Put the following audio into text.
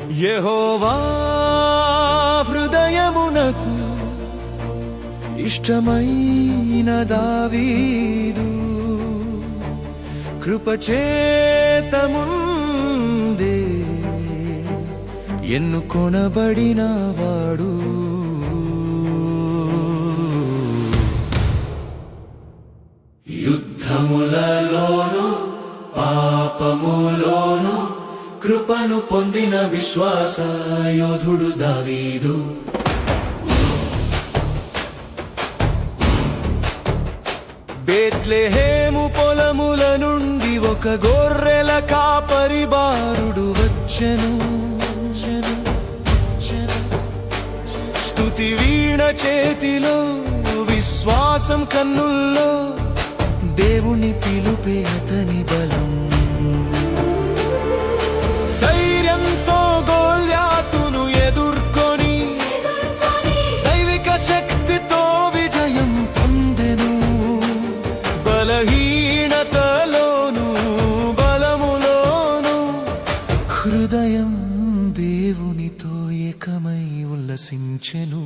యెహోవా హృదయమునకు ఇష్టమైన దావీదు కృపచేత ముందే ఎన్నుకొనబడినవాడు. యుద్ధములలోను పాపములోను కృపను పొందిన విశ్వాస యోధుడు దావీదు. బేత్లెహేము పొలముల నుండి ఒక గొర్రెల కాపరి బాలుడు వచ్చెను. స్తుతి వీణ చేతిలో విశ్వాసం కన్నుల్లో దేవుని పిలుపే అతని బలం. ధైర్యంతో గోల్యాతును ఎదుర్కొని దైవిక శక్తితో విజయం పొందెను. బలహీనతలోను బలములోను హృదయం దేవునితో ఏకమై ఉల్లసించెను.